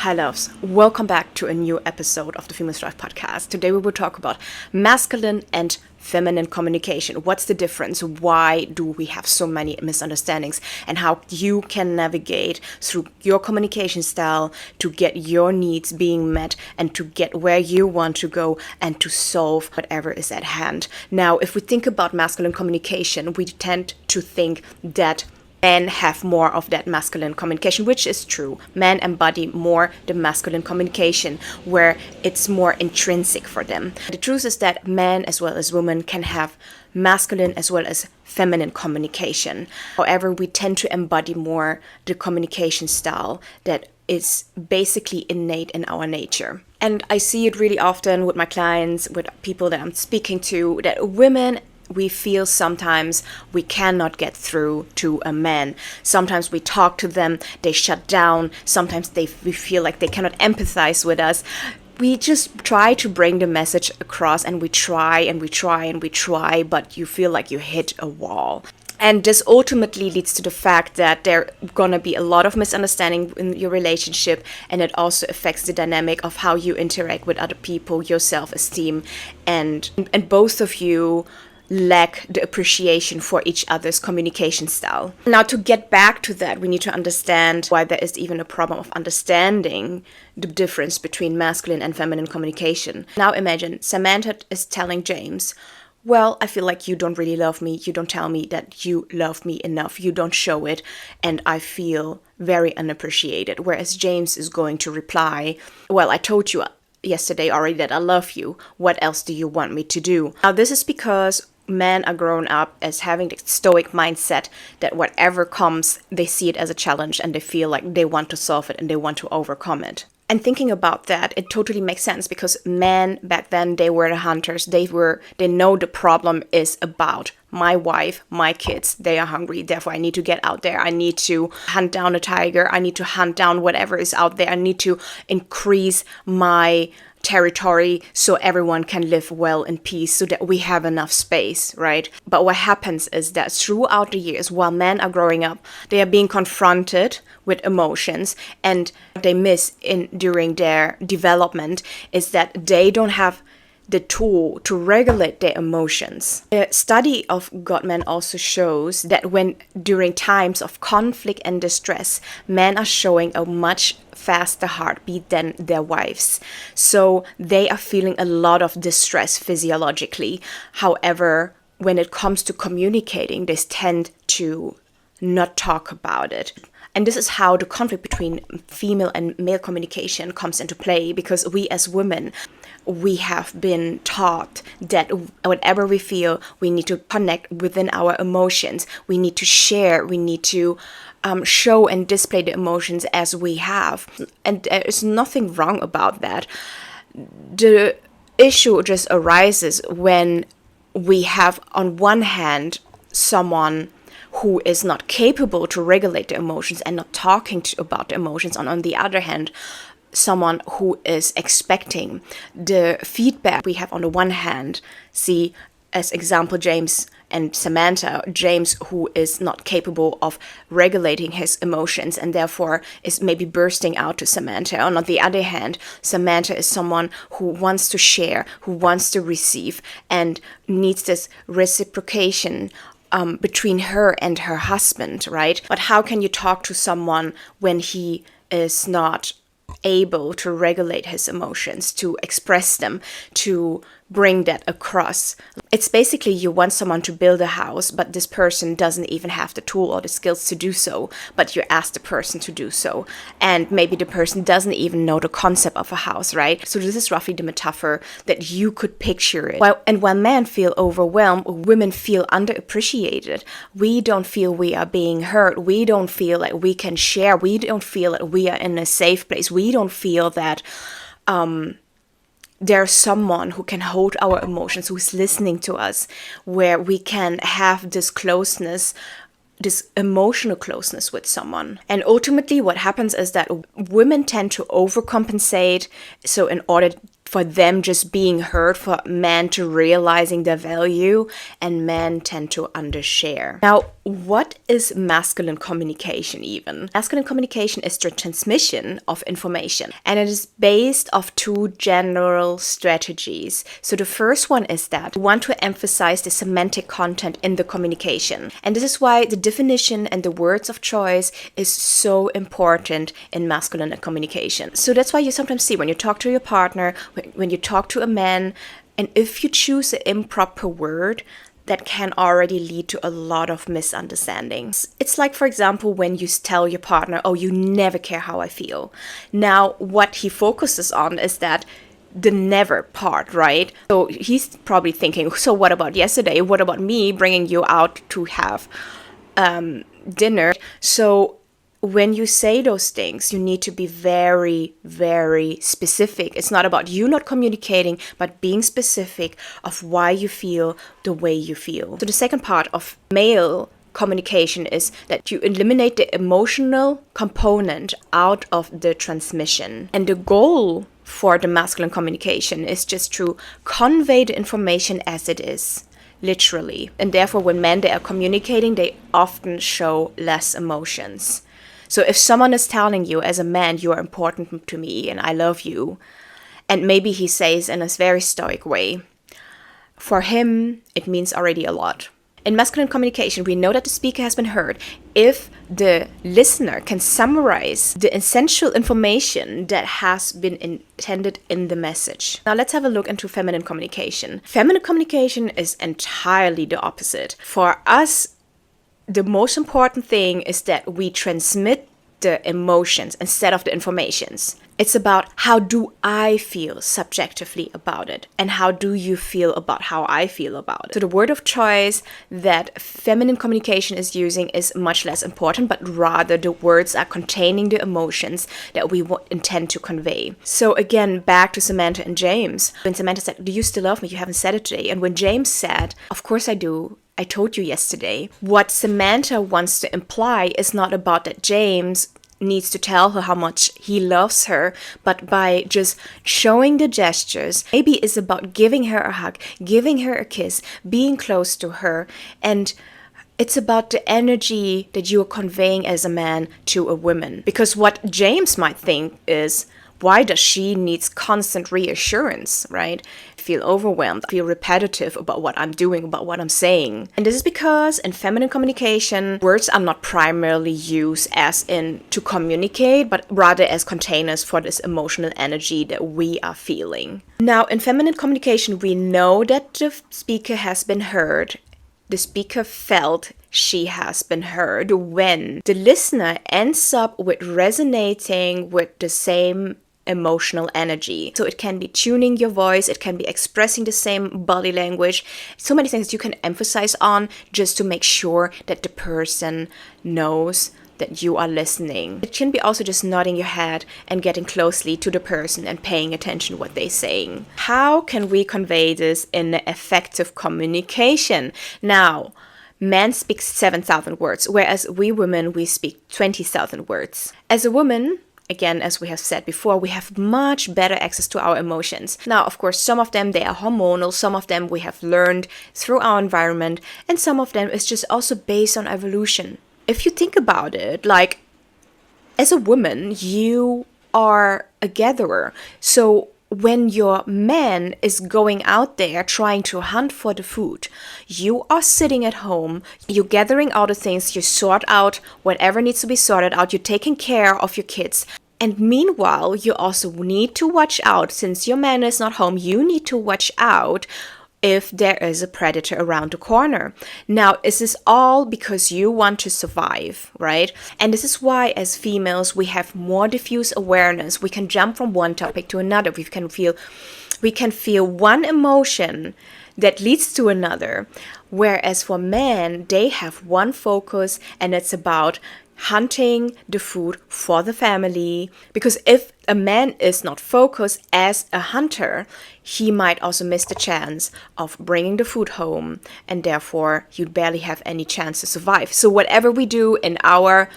Hi loves, welcome back to a new episode of the Female Strife podcast. Today we will talk about masculine and feminine communication. What's the difference? Why do we have so many misunderstandings? And how you can navigate through your communication style to get your needs being met and to get where you want to go and to solve whatever is at hand. Now, if we think about masculine communication, we tend to think that men have more of that masculine communication, which is true. Men embody more the masculine communication, where it's more intrinsic for them. The truth is that men as well as women can have masculine as well as feminine communication. However, we tend to embody more the communication style that is basically innate in our nature. And I see it really often with my clients, with people that I'm speaking to, that women, we feel sometimes we cannot get through to a man. Sometimes we talk to them, they shut down. Sometimes we feel like they cannot empathize with us. We just try to bring the message across, and we try and we try and we try, but you feel like you hit a wall. And this ultimately leads to the fact that there gonna be a lot of misunderstanding in your relationship, and it also affects the dynamic of how you interact with other people, your self-esteem, and both of you lack the appreciation for each other's communication style. Now, to get back to that, we need to understand why there is even a problem of understanding the difference between masculine and feminine communication. Now imagine Samantha is telling James, well, I feel like you don't really love me. You don't tell me that you love me enough. You don't show it. And I feel very unappreciated. Whereas James is going to reply, well, I told you yesterday already that I love you. What else do you want me to do? Now, this is because men are grown up as having the stoic mindset that whatever comes, they see it as a challenge and they feel like they want to solve it and they want to overcome it. And thinking about that, it totally makes sense because men back then, they were the hunters. They know the problem is about my wife, my kids, they are hungry. Therefore, I need to get out there. I need to hunt down a tiger. I need to hunt down whatever is out there. I need to increase my territory so everyone can live well in peace, so that we have enough space, right? But what happens is that throughout the years, while men are growing up, they are being confronted with emotions, and what they miss during their development is that they don't have the tool to regulate their emotions. The study of Gottman also shows that when during times of conflict and distress, men are showing a much faster heartbeat than their wives. So they are feeling a lot of distress physiologically. However, when it comes to communicating, they tend to not talk about it. And this is how the conflict between female and male communication comes into play, because we as women, we have been taught that whatever we feel, we need to connect within our emotions. We need to share. We need to show and display the emotions as we have. And there is nothing wrong about that. The issue just arises when we have, on one hand, someone who is not capable to regulate the emotions and not talking about the emotions, and on the other hand, someone who is expecting the feedback. We have on the one hand, see as example James and Samantha. James, who is not capable of regulating his emotions and therefore is maybe bursting out to Samantha. And on the other hand, Samantha is someone who wants to share, who wants to receive, and needs this reciprocation between her and her husband, right? But how can you talk to someone when he is not able to regulate his emotions, to express them, to bring that across? It's basically you want someone to build a house, but this person doesn't even have the tool or the skills to do so, but you ask the person to do so. And maybe the person doesn't even know the concept of a house, right? So this is roughly the metaphor that you could picture it. While men feel overwhelmed, women feel underappreciated. We don't feel we are being heard. We don't feel like we can share. We don't feel that we are in a safe place. We don't feel that there's someone who can hold our emotions, who's listening to us, where we can have this closeness, this emotional closeness with someone. And ultimately what happens is that women tend to overcompensate. So in order for them just being heard, for men to realizing their value, and men tend to undershare. Now, what is masculine communication even? Masculine communication is the transmission of information, and it is based off two general strategies. So the first one is that we want to emphasize the semantic content in the communication. And this is why the definition and the words of choice is so important in masculine communication. So that's why you sometimes see when you talk to your partner, when you talk to a man, and if you choose an improper word, that can already lead to a lot of misunderstandings. It's like, for example, when you tell your partner, oh, you never care how I feel. Now, what he focuses on is that the never part, right? So he's probably thinking, so what about yesterday? What about me bringing you out to have dinner? So when you say those things, you need to be very, very specific. It's not about you not communicating, but being specific of why you feel the way you feel. So the second part of male communication is that you eliminate the emotional component out of the transmission. And the goal for the masculine communication is just to convey the information as it is. Literally. And therefore, when men, they are communicating, they often show less emotions. So if someone is telling you as a man, you are important to me and I love you, and maybe he says in a very stoic way, for him, it means already a lot. In masculine communication, we know that the speaker has been heard if the listener can summarize the essential information that has been intended in the message. Now let's have a look into feminine communication. Feminine communication is entirely the opposite. For us, the most important thing is that we transmit the emotions instead of the informations. It's about how do I feel subjectively about it, and how do you feel about how I feel about it. So the word of choice that feminine communication is using is much less important, but rather the words are containing the emotions that we intend to convey. So again, back to Samantha and James. When Samantha said, do you still love me? You haven't said it today. And when James said, of course I do, I told you yesterday. What Samantha wants to imply is not about that James needs to tell her how much he loves her, but by just showing the gestures, maybe it's about giving her a hug, giving her a kiss, being close to her, and it's about the energy that you are conveying as a man to a woman. Because what James might think is, why does she need constant reassurance, right? Feel overwhelmed, feel repetitive about what I'm doing, about what I'm saying. And this is because in feminine communication, words are not primarily used as in to communicate, but rather as containers for this emotional energy that we are feeling. Now, in feminine communication, we know that the speaker has been heard. The speaker felt she has been heard when the listener ends up with resonating with the same emotional energy. So it can be tuning your voice, it can be expressing the same body language, so many things you can emphasize on just to make sure that the person knows that you are listening. It can be also just nodding your head and getting closely to the person and paying attention to what they're saying. How can we convey this in effective communication? Now, men speak 7,000 words, whereas we women, we speak 20,000 words. As a woman, again, as we have said before, we have much better access to our emotions. Now, of course, some of them, they are hormonal, some of them we have learned through our environment, and some of them is just also based on evolution. If you think about it, like, as a woman, you are a gatherer. So when your man is going out there trying to hunt for the food, you are sitting at home, you're gathering all the things, you sort out whatever needs to be sorted out, you're taking care of your kids. And meanwhile, you also need to watch out, since your man is not home, you need to watch out if there is a predator around the corner. Now, this is all because you want to survive, right? And this is why as females, we have more diffuse awareness. We can jump from one topic to another. We can feel one emotion that leads to another. Whereas for men, they have one focus, and it's about hunting the food for the family. Because if a man is not focused as a hunter, he might also miss the chance of bringing the food home, and therefore you barely have any chance to survive. So whatever we do in our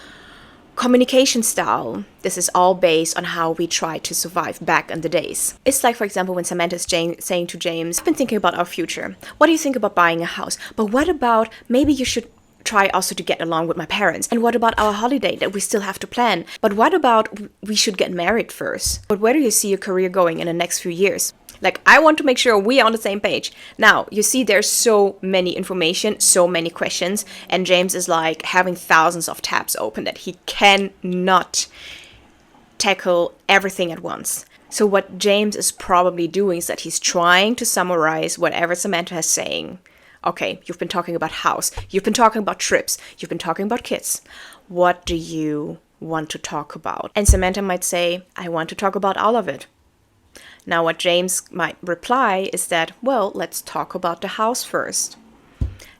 Communication style. This is all based on how we try to survive back in the days. It's like, for example, when Samantha is saying to James, I've been thinking about our future. What do you think about buying a house? But what about maybe you should try also to get along with my parents? And what about our holiday that we still have to plan? But what about we should get married first? But where do you see your career going in the next few years? Like, I want to make sure we are on the same page. Now, you see, there's so many information, so many questions, and James is like having thousands of tabs open that he cannot tackle everything at once. So what James is probably doing is that he's trying to summarize whatever Samantha is saying. Okay, you've been talking about house, you've been talking about trips, you've been talking about kids. What do you want to talk about? And Samantha might say, I want to talk about all of it. Now, what James might reply is that, well, let's talk about the house first,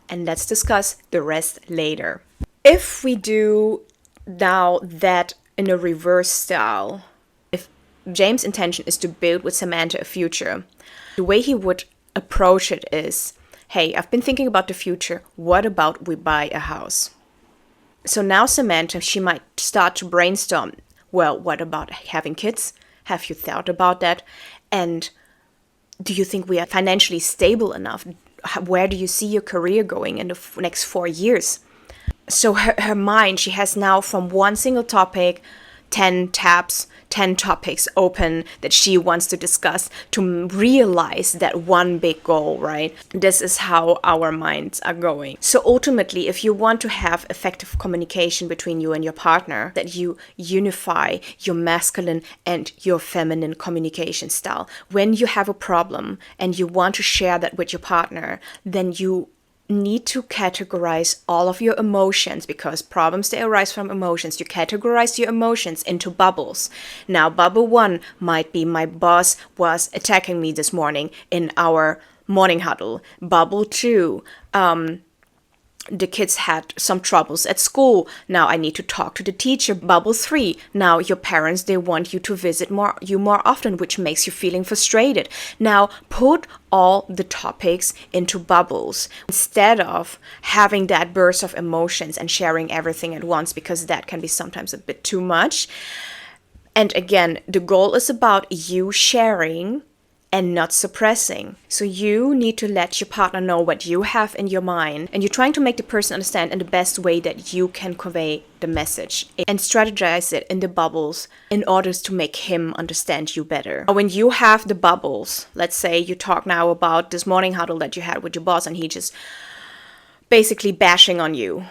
and let's discuss the rest later. If we do now that in a reverse style, if James' intention is to build with Samantha a future, the way he would approach it is, hey, I've been thinking about the future. What about we buy a house? So now Samantha, she might start to brainstorm. Well, what about having kids? Have you thought about that? And do you think we are financially stable enough? Where do you see your career going in the next 4 years? So her mind, she has now from one single topic, 10 tabs, 10 topics open that she wants to discuss to realize that one big goal, right? This is how our minds are going. So ultimately, if you want to have effective communication between you and your partner, that you unify your masculine and your feminine communication style. When you have a problem and you want to share that with your partner, then you need to categorize all of your emotions, because problems, they arise from emotions. You categorize your emotions into bubbles. Now, bubble 1 might be my boss was attacking me this morning in our morning huddle. Bubble 2, the kids had some troubles at school. Now I need to talk to the teacher. Bubble 3. Now your parents, they want you to visit you more often, which makes you feeling frustrated. Now put all the topics into bubbles instead of having that burst of emotions and sharing everything at once, because that can be sometimes a bit too much. And again, the goal is about you sharing and not suppressing. So you need to let your partner know what you have in your mind, and you're trying to make the person understand in the best way that you can convey the message, and strategize it in the bubbles in order to make him understand you better. When you have the bubbles, let's say you talk now about this morning huddle that you had with your boss and he just basically bashing on you.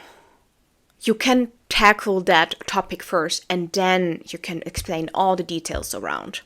You can tackle that topic first, and then you can explain all the details around.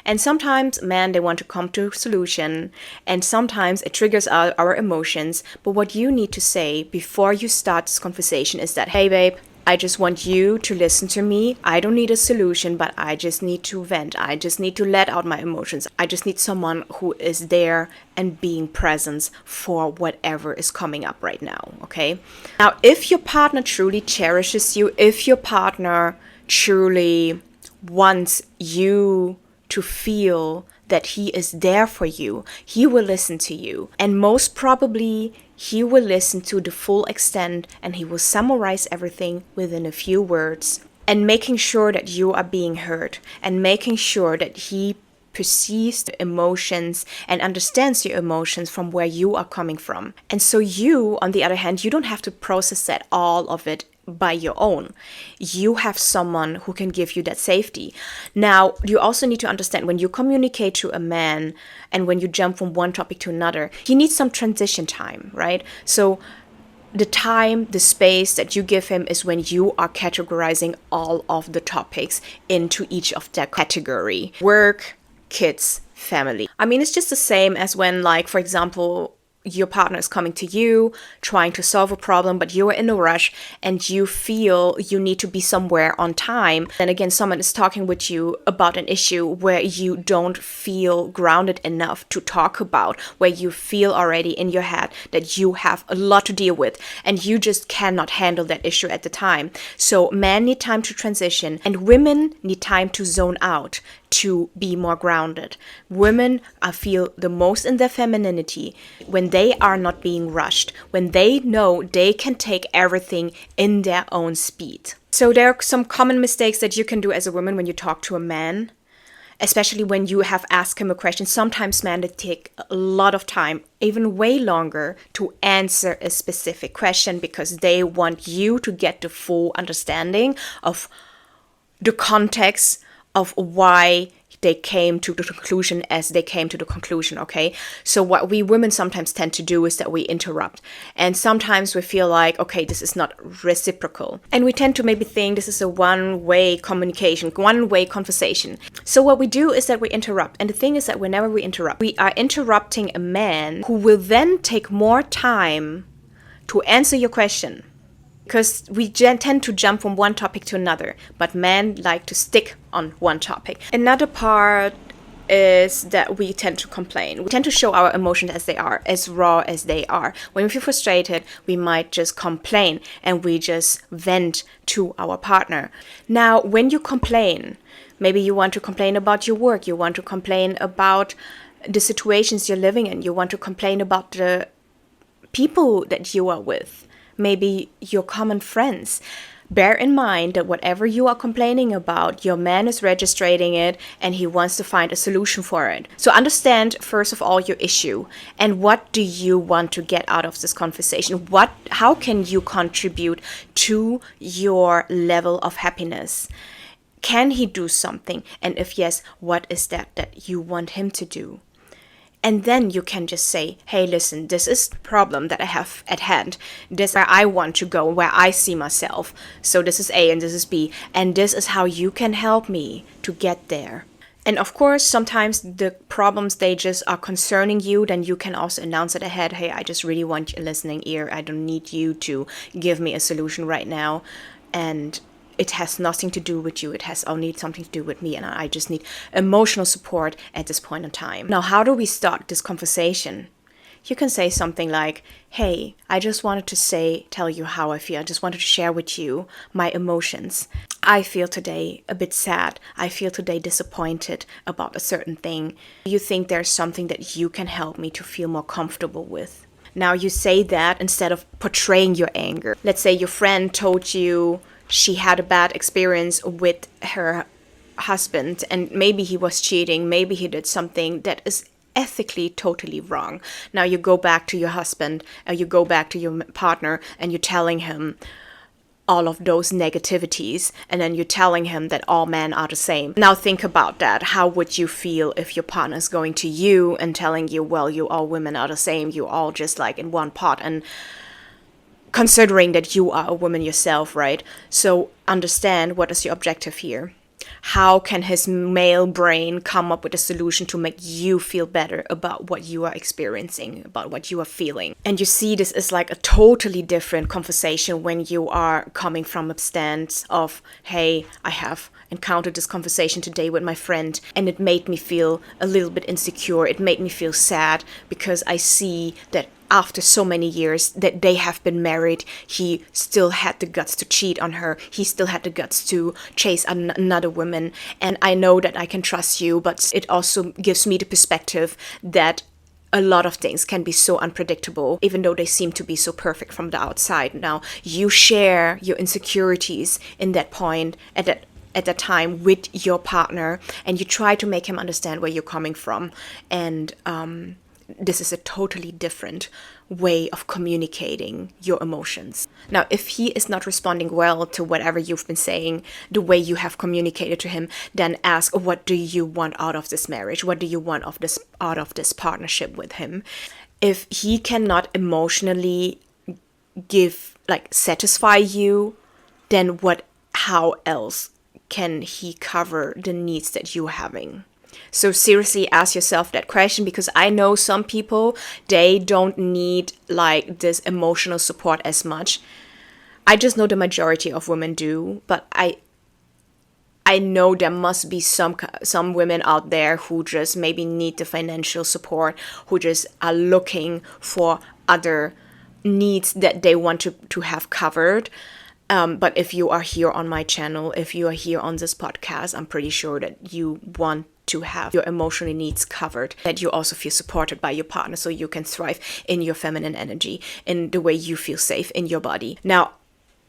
And sometimes, man, they want to come to a solution, and sometimes it triggers our emotions. But what you need to say before you start this conversation is that, hey, babe, I just want you to listen to me. I don't need a solution, but I just need to vent. I just need to let out my emotions. I just need someone who is there and being present for whatever is coming up right now, okay? Now, if your partner truly cherishes you, if your partner truly wants you to feel that he is there for you, he will listen to you. And most probably, he will listen to the full extent, and he will summarize everything within a few words, and making sure that you are being heard, and making sure that he perceives the emotions and understands your emotions from where you are coming from. And so you, on the other hand, you don't have to process that all of it by your own. You have someone who can give you that safety. Now, you also need to understand, when you communicate to a man and when you jump from one topic to another, he needs some transition time, right? So the time, the space that you give him is when you are categorizing all of the topics into each of their category. Work, kids, family. I mean, it's just the same as when, like, for example, your partner is coming to you, trying to solve a problem, but you are in a rush and you feel you need to be somewhere on time. Then again, someone is talking with you about an issue where you don't feel grounded enough to talk about, where you feel already in your head that you have a lot to deal with and you just cannot handle that issue at the time. So men need time to transition, and women need time to zone out, to be more grounded. Women feel the most in their femininity when they are not being rushed, when they know they can take everything in their own speed. So there are some common mistakes that you can do as a woman when you talk to a man, especially when you have asked him a question. Sometimes men, they take a lot of time, even way longer, to answer a specific question because they want you to get the full understanding of the context of why they came to the conclusion as they came to the conclusion, okay? So what we women sometimes tend to do is that we interrupt. And sometimes we feel like, okay, this is not reciprocal. And we tend to maybe think this is a one-way communication, one-way conversation. So what we do is that we interrupt. And the thing is that whenever we interrupt, we are interrupting a man who will then take more time to answer your question. Because we tend to jump from one topic to another, but men like to stick on one topic. Another part is that we tend to complain. We tend to show our emotions as they are, as raw as they are. When we feel frustrated, we might just complain and we just vent to our partner. Now, when you complain, maybe you want to complain about your work, you want to complain about the situations you're living in, you want to complain about the people that you are with, maybe your common friends. Bear in mind that whatever you are complaining about, your man is registering it and he wants to find a solution for it. So understand, first of all, your issue and what do you want to get out of this conversation? How can you contribute to your level of happiness? Can he do something? And if yes, what is that you want him to do? And then you can just say, hey, listen, this is the problem that I have at hand. This is where I want to go, where I see myself. So this is A and this is B. And this is how you can help me to get there. And of course, sometimes the problems, they just are concerning you. Then you can also announce it ahead. Hey, I just really want a listening ear. I don't need you to give me a solution right now. And it has nothing to do with you. It has only something to do with me. And I just need emotional support at this point in time. Now, how do we start this conversation? You can say something like, hey, I just wanted to tell you how I feel. I just wanted to share with you my emotions. I feel today a bit sad. I feel today disappointed about a certain thing. Do you think there's something that you can help me to feel more comfortable with? Now you say that instead of portraying your anger. Let's say your friend told you she had a bad experience with her husband and maybe he was cheating, maybe he did something that is ethically totally wrong. Now you go back to your husband, or you go back to your partner and you're telling him all of those negativities, and then you're telling him that all men are the same. Now think about that. How would you feel if your partner is going to you and telling you, well, you all women are the same, you all just like in one pot, and considering that you are a woman yourself, right? So understand, what is your objective here? How can his male brain come up with a solution to make you feel better about what you are experiencing, about what you are feeling? And you see, this is like a totally different conversation when you are coming from a stance of, hey, I have encountered this conversation today with my friend and it made me feel a little bit insecure. It made me feel sad because I see that after so many years that they have been married, he still had the guts to cheat on her. He still had the guts to chase another woman. And I know that I can trust you, but it also gives me the perspective that a lot of things can be so unpredictable, even though they seem to be so perfect from the outside. Now, you share your insecurities in that point, at that time with your partner, and you try to make him understand where you're coming from. And this is a totally different way of communicating your emotions. Now, if he is not responding well to whatever you've been saying, the way you have communicated to him, then ask, what do you want out of this marriage? What do you want out of this partnership with him? If he cannot emotionally satisfy you, then how else can he cover the needs that you're having? So seriously ask yourself that question, because I know some people, they don't need like this emotional support as much. I just know the majority of women do, but I know there must be some women out there who just maybe need the financial support, who just are looking for other needs that they want to have covered. But if you are here on my channel, if you are here on this podcast, I'm pretty sure that you want to have your emotional needs covered, that you also feel supported by your partner so you can thrive in your feminine energy, in the way you feel safe in your body. Now,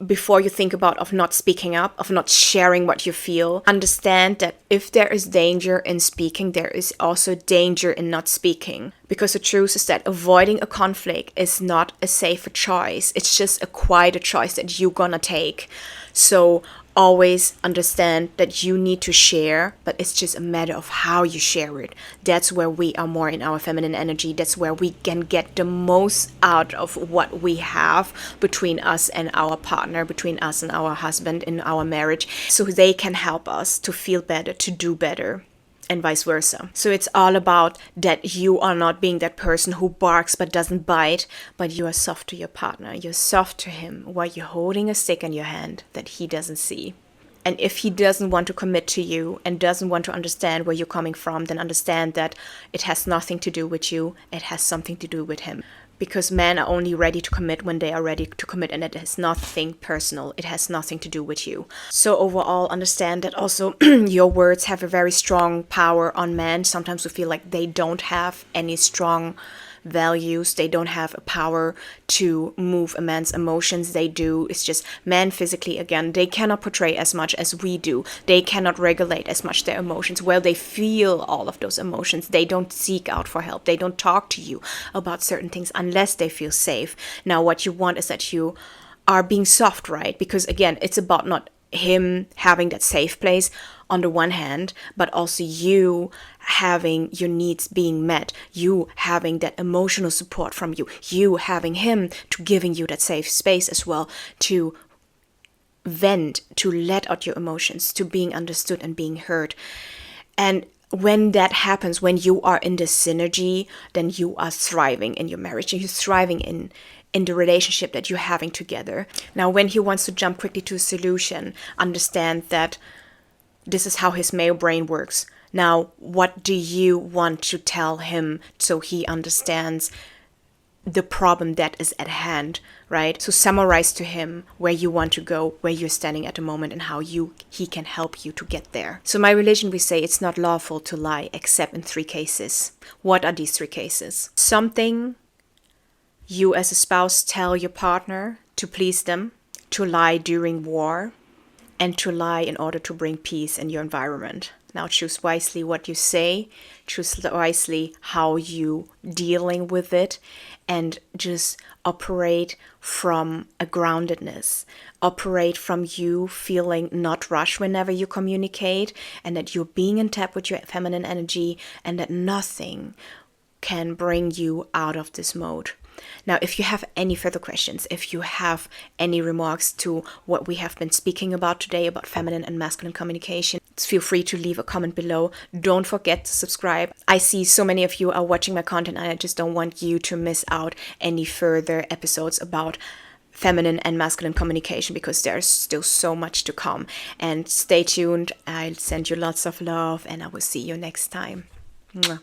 before you think about of not speaking up, of not sharing what you feel, understand that if there is danger in speaking, there is also danger in not speaking. Because the truth is that avoiding a conflict is not a safer choice. It's just a quieter choice that you're gonna take. So always understand that you need to share, but it's just a matter of how you share it. That's where we are more in our feminine energy. That's where we can get the most out of what we have between us and our partner, between us and our husband in our marriage, so they can help us to feel better, to do better, and vice versa. So it's all about that you are not being that person who barks but doesn't bite, but you are soft to your partner. You're soft to him while you're holding a stick in your hand that he doesn't see. And if he doesn't want to commit to you and doesn't want to understand where you're coming from, then understand that it has nothing to do with you. It has something to do with him. Because men are only ready to commit when they are ready to commit, and it has nothing personal. It has nothing to do with you. So overall, understand that also your words have a very strong power on men. Sometimes we feel like they don't have any strong values. They don't have a power to move a man's emotions. They do. It's just men physically, again, they cannot portray as much as we do. They cannot regulate as much their emotions. Well, they feel all of those emotions. They don't seek out for help. They don't talk to you about certain things unless they feel safe. Now, what you want is that you are being soft, right? Because again, it's about not him having that safe place on the one hand, but also you having your needs being met, you having that emotional support from you having him to giving you that safe space as well to vent, to let out your emotions, to being understood and being heard. And when that happens, when you are in this synergy, then you are thriving in your marriage, and you're thriving in the relationship that you're having together. Now, when he wants to jump quickly to a solution, understand that this is how his male brain works. Now, what do you want to tell him so he understands the problem that is at hand, right? So summarize to him where you want to go, where you're standing at the moment, and how he can help you to get there. So my religion, we say it's not lawful to lie except in 3 cases. What are these 3 cases? Something you as a spouse tell your partner to please them, to lie during war, and to lie in order to bring peace in your environment. Now choose wisely what you say, choose wisely how you dealing with it, and just operate from a groundedness. Operate from you feeling not rushed whenever you communicate, and that you're being in tap with your feminine energy, and that nothing can bring you out of this mode. Now, if you have any further questions, if you have any remarks to what we have been speaking about today about feminine and masculine communication, feel free to leave a comment below. Don't forget to subscribe. I see so many of you are watching my content, and I just don't want you to miss out any further episodes about feminine and masculine communication, because there's still so much to come. And stay tuned. I'll send you lots of love, and I will see you next time. Mwah.